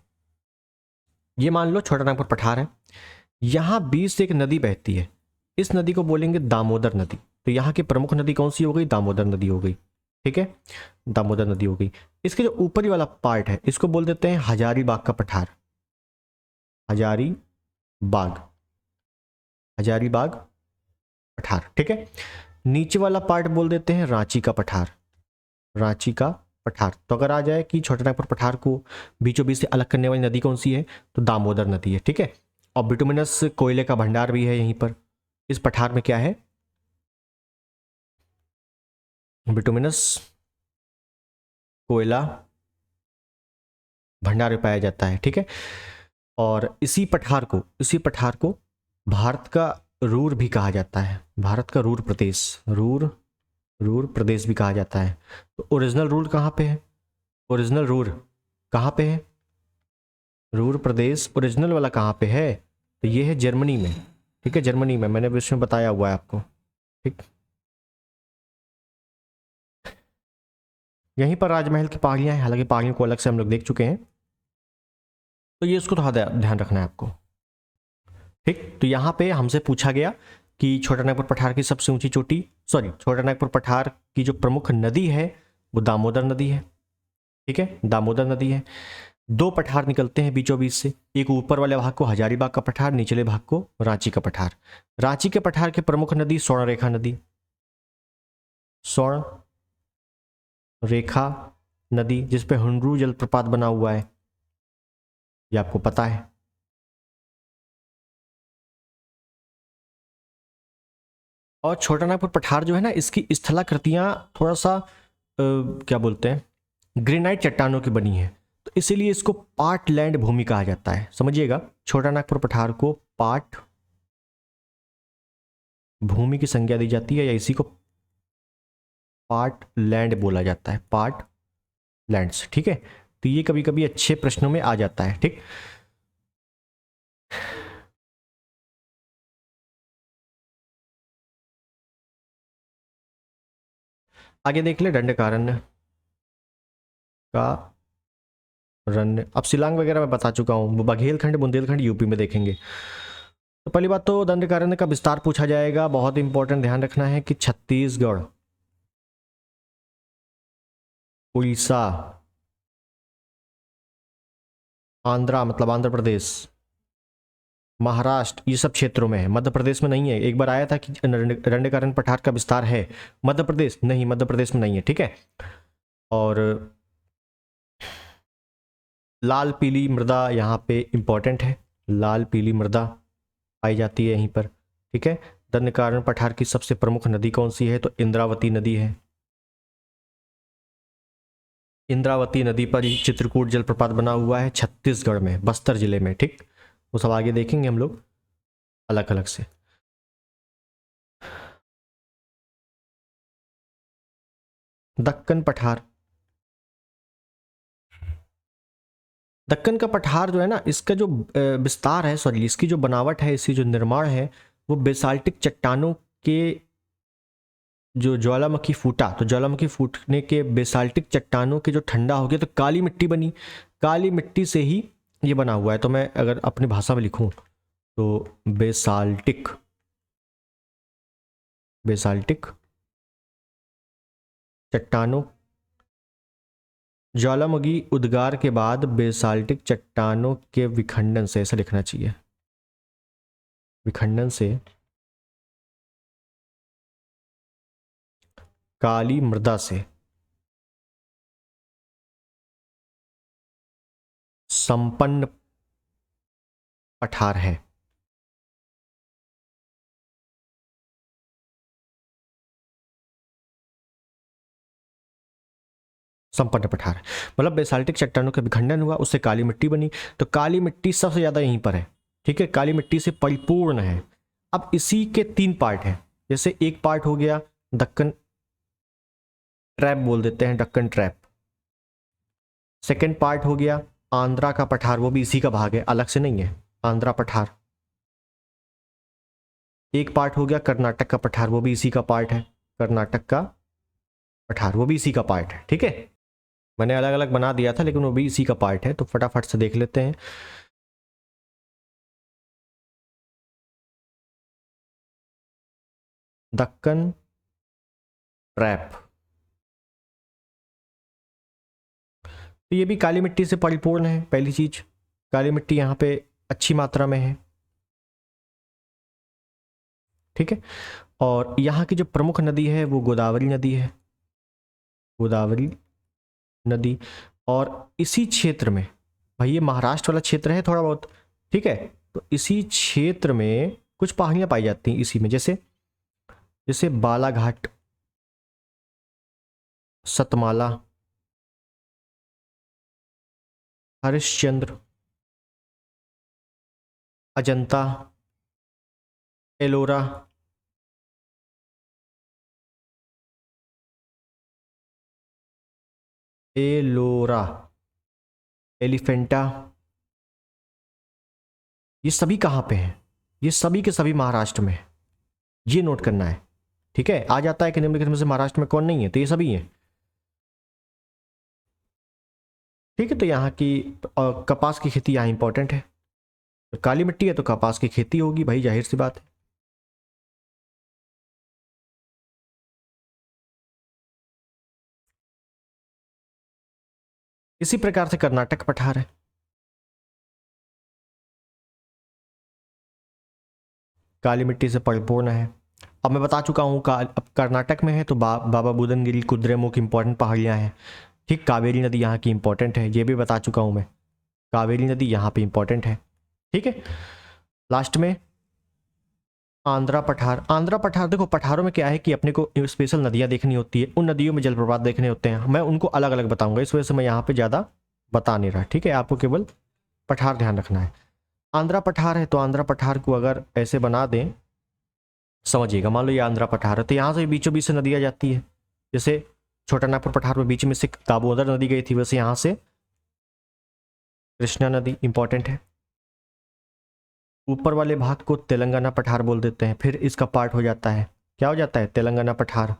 ये मान लो छोटा नागपुर पठार है, यहाँ बीच से एक नदी बहती है, इस नदी को बोलेंगे दामोदर नदी। तो यहाँ की प्रमुख नदी कौन सी हो गई, दामोदर नदी हो गई, ठीक है, दामोदर नदी हो गई। इसके जो ऊपरी वाला पार्ट है इसको बोल देते हैं हजारीबाग का पठार, हजारीबाग, हजारीबाग पठार, ठीक है। नीचे वाला पार्ट बोल देते हैं रांची का पठार, रांची का पठार। तो अगर आ जाए कि छोटा नागपुर पठार को बीचों बीच से अलग करने वाली नदी कौन सी है, तो दामोदर नदी है, ठीक है। और बिटुमिनस कोयले का भंडार भी है यहीं पर, इस पठार में क्या है, बिटुमिनस कोयला भंडार में पाया जाता है, ठीक है। और इसी पठार को, इसी पठार को भारत का रूर भी कहा जाता है, भारत का रूर प्रदेश, रूर, रूर प्रदेश भी कहा जाता है। तो ओरिजिनल रूर कहाँ पे है, ओरिजिनल रूर कहाँ पे है, रूर प्रदेश ओरिजिनल वाला कहाँ पे है, तो ये है जर्मनी में, ठीक है, जर्मनी में, मैंने विषय में बताया हुआ है आपको, ठीक। यहीं पर राजमहल की पहाड़ियाँ हैं, हालांकि पहाड़ियों को अलग से हम लोग देख चुके हैं। तो ये इसको थोड़ा ध्यान रखना है आपको। ठीक, तो यहाँ पे हमसे पूछा गया कि छोटा नागपुर पठार की सबसे ऊंची चोटी, सॉरी, छोटा नागपुर पठार की जो प्रमुख नदी है वो दामोदर नदी है। ठीक है, दामोदर नदी है। दो पठार निकलते हैं बीचों बीच से, एक ऊपर वाले भाग को हजारीबाग का पठार, निचले भाग को रांची का पठार। रांची के पठार की प्रमुख नदी स्वर्ण रेखा नदी, स्वर्ण रेखा नदी, जिसपे हुंडरू जलप्रपात बना हुआ है, ये आपको पता है। और छोटा नागपुर पठार जो है ना, इसकी स्थलाकृतियां थोड़ा सा क्या बोलते हैं, ग्रेनाइट चट्टानों की बनी है, तो इसीलिए इसको पार्ट लैंड भूमि कहा जाता है। समझिएगा, छोटा नागपुर पठार को पार्ट भूमि की संज्ञा दी जाती है, या इसी को पार्ट लैंड बोला जाता है, पार्ट लैंड्स। ठीक है, तो ये कभी कभी अच्छे प्रश्नों में आ जाता है। ठीक, आगे देख ले, दंडकारण्य का रण्य, अब शिलांग वगैरह मैं बता चुका हूँ, बघेलखंड बुंदेलखंड यूपी में देखेंगे। तो पहली बात तो दंडकारण्य का विस्तार पूछा जाएगा, बहुत इंपॉर्टेंट, ध्यान रखना है कि छत्तीसगढ़, उड़ीसा, आंध्रा मतलब आंध्र प्रदेश, महाराष्ट्र, ये सब क्षेत्रों में है, मध्य प्रदेश में नहीं है। एक बार आया था कि दंडकारण्य पठार का विस्तार है मध्य प्रदेश, नहीं, मध्य प्रदेश में नहीं है। ठीक है, और लाल पीली मृदा यहाँ पे इंपॉर्टेंट है, लाल पीली मृदा पाई जाती है यहीं पर। ठीक है, दंडकारण्य पठार की सबसे प्रमुख नदी कौन सी है, तो इंद्रावती नदी है। इंद्रावती नदी पर ही चित्रकूट जलप्रपात बना हुआ है, छत्तीसगढ़ में, बस्तर जिले में। ठीक, वो सब आगे देखेंगे हम लोग अलग अलग से। दक्कन पठार, दक्कन का पठार जो है ना, इसका जो विस्तार है, सॉरी, इसकी जो बनावट है, इसकी जो निर्माण है, वो बेसाल्टिक चट्टानों के जो ज्वालामुखी फूटा, तो ज्वालामुखी फूटने के बेसाल्टिक चट्टानों के जो ठंडा हो गया तो काली मिट्टी बनी, काली मिट्टी से ही ये बना हुआ है। तो मैं अगर अपनी भाषा में लिखूं तो बेसाल्टिक, बेसाल्टिक चट्टानों, ज्वालामुखी उद्गार के बाद बेसाल्टिक चट्टानों के विखंडन से, ऐसा लिखना चाहिए, विखंडन से काली मृदा से संपन्न पठार है। संपन्न पठार है मतलब बेसाल्टिक चट्टानों का विखंडन हुआ, उससे काली मिट्टी बनी, तो काली मिट्टी सबसे ज्यादा यहीं पर है। ठीक है, काली मिट्टी से परिपूर्ण है। अब इसी के तीन पार्ट हैं, जैसे एक पार्ट हो गया दक्कन ट्रैप, बोल देते हैं दक्कन ट्रैप। सेकंड पार्ट हो गया आंध्रा का पठार, वो भी इसी का भाग है, अलग से नहीं है, आंध्रा पठार। एक पार्ट हो गया कर्नाटक का पठार, वो भी इसी का पार्ट है, कर्नाटक का पठार, वो भी इसी का पार्ट है। ठीक है, मैंने अलग अलग बना दिया था लेकिन वो भी इसी का पार्ट है, तो फटाफट से देख लेते हैं। दक्कन ट्रैप, तो ये भी काली मिट्टी से परिपूर्ण है। पहली चीज, काली मिट्टी यहाँ पे अच्छी मात्रा में है। ठीक है, और यहाँ की जो प्रमुख नदी है वो गोदावरी नदी है, गोदावरी नदी। और इसी क्षेत्र में, भाई ये महाराष्ट्र वाला क्षेत्र है थोड़ा बहुत, ठीक है, तो इसी क्षेत्र में कुछ पहाड़ियां पाई जाती हैं इसी में, जैसे जैसे बालाघाट, सतमाला, हरिश्चंद्र, अजंता, एलोरा, एलोरा, एलिफेंटा, ये सभी कहाँ पे हैं, ये सभी के सभी महाराष्ट्र में है, ये नोट करना है। ठीक है, आ जाता है कि निम्नलिखित में से महाराष्ट्र में कौन नहीं है, तो ये सभी हैं। ठीक है, तो यहाँ की कपास की खेती यहाँ इंपॉर्टेंट है। तो काली मिट्टी है तो कपास की खेती होगी भाई, जाहिर सी बात है। इसी प्रकार से कर्नाटक पठार है। काली मिट्टी से परिपूर्ण है। अब मैं बता चुका हूँ अब कर्नाटक में है तो बाबा बुदनगिरी, कुद्रेमुख इंपॉर्टेंट पहाड़ियाँ हैं। ठीक, कावेरी नदी यहाँ की इंपॉर्टेंट है, ये भी बता चुका हूँ मैं। कावेरी नदी यहाँ पे इंपॉर्टेंट है। ठीक है, लास्ट में आंध्रा पठार। आंध्रा पठार, देखो पठारों में क्या है कि अपने को स्पेशल नदियाँ देखनी होती है, उन नदियों में जलप्रपात देखने होते हैं, मैं उनको अलग अलग बताऊंगा, इस वजह से मैं यहाँ पे ज़्यादा बता नहीं रहा। ठीक है, आपको केवल पठार ध्यान रखना है। आंध्रा पठार है तो आंध्रा पठार को अगर ऐसे बना दें, समझिएगा, मान लो ये आंध्रा पठार है तो यहाँ से बीचों बीच से नदियाँ जाती है। जैसे छोटा नागपुर पठार में बीच में से दामोदर नदी गई थी, वैसे यहाँ से कृष्णा नदी इंपॉर्टेंट है। ऊपर वाले भाग को तेलंगाना पठार बोल देते हैं, फिर इसका पार्ट हो जाता है, क्या हो जाता है, तेलंगाना पठार।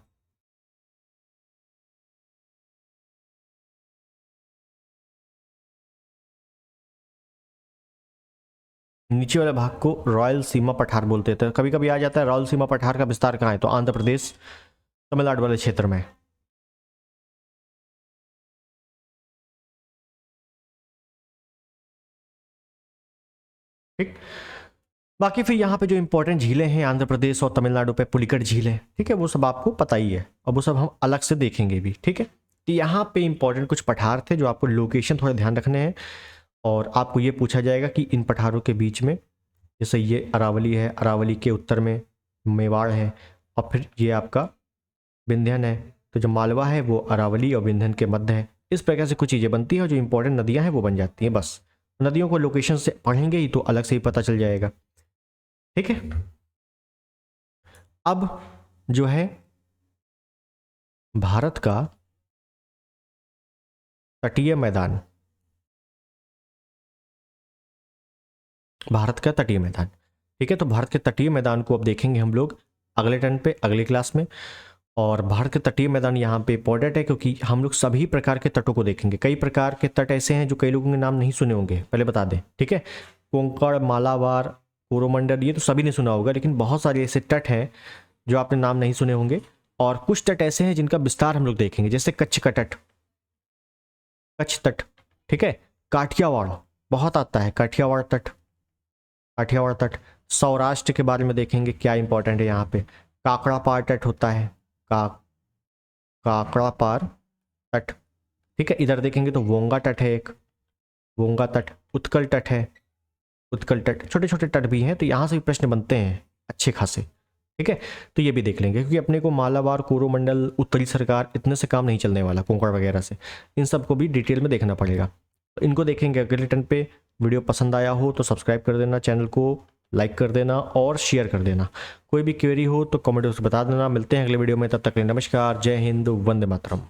नीचे वाले भाग को रॉयल सीमा पठार बोलते थे। कभी कभी आ जाता है रॉयल सीमा पठार का विस्तार कहाँ है, तो आंध्र प्रदेश तमिलनाडु वाले क्षेत्र में। ठीक, बाकी फिर यहाँ पे जो इंपॉर्टेंट झीलें हैं आंध्र प्रदेश और तमिलनाडु पे, पुलिकट झील है, ठीक है, वो सब आपको पता ही है, और वो सब हम अलग से देखेंगे भी। ठीक है, तो यहाँ पे इंपॉर्टेंट कुछ पठार थे जो आपको लोकेशन थोड़ा ध्यान रखने हैं, और आपको ये पूछा जाएगा कि इन पठारों के बीच में, जैसे ये अरावली है, अरावली के उत्तर में मेवाड़ है, और फिर ये आपका विंध्यन है, तो जो मालवा है वो अरावली और विंध्यन के मध्य है। इस प्रकार से कुछ चीज़ें बनती हैं और जो इंपॉर्टेंट नदियाँ हैं वो बन जाती हैं। बस नदियों को लोकेशन से पढ़ेंगे ही तो अलग से ही पता चल जाएगा। ठीक है, अब जो है भारत का तटीय मैदान, भारत का तटीय मैदान, ठीक है, तो भारत के तटीय मैदान को अब देखेंगे हम लोग अगले टर्न पे, अगली क्लास में। और भारत के तटीय मैदान यहाँ पे इंपॉर्टेंट है क्योंकि हम लोग सभी प्रकार के तटों को देखेंगे। कई प्रकार के तट ऐसे हैं जो कई लोगों के नाम नहीं सुने होंगे, पहले बता दें। ठीक है, कोंकण, मालाबार, कोरोमंडल, ये तो सभी ने सुना होगा, लेकिन बहुत सारे ऐसे तट हैं जो आपने नाम नहीं सुने होंगे। और कुछ तट ऐसे हैं जिनका विस्तार हम लोग देखेंगे, जैसे कच्छ का तट, कच्छ तट, ठीक है, काठियावाड़ बहुत आता है, काठियावाड़ तट, काठियावाड़ तट। सौराष्ट्र के बारे में देखेंगे क्या इंपॉर्टेंट है यहाँ पे, काकड़ा पार तट होता है, काकड़ा पार तट। ठीक है, इधर देखेंगे तो वोंगा तट है एक, वोंगा तट, उत्कल तट है, उत्कल तट, छोटे छोटे तट भी हैं, तो यहाँ से भी प्रश्न बनते हैं अच्छे खासे। ठीक है, तो ये भी देख लेंगे क्योंकि अपने को मालाबार, कोरोमंडल, उत्तरी सरकार, इतने से काम नहीं चलने वाला, कोंकण वगैरह से, इन सबको भी डिटेल में देखना पड़ेगा। तो इनको देखेंगे अगले टर्न पे। वीडियो पसंद आया हो तो सब्सक्राइब कर देना, चैनल को लाइक कर देना और शेयर कर देना। कोई भी क्वेरी हो तो कमेंट बॉक्स में बता देना। मिलते हैं अगले वीडियो में, तब तक के लिए नमस्कार, जय हिंद, वंदे मातरम।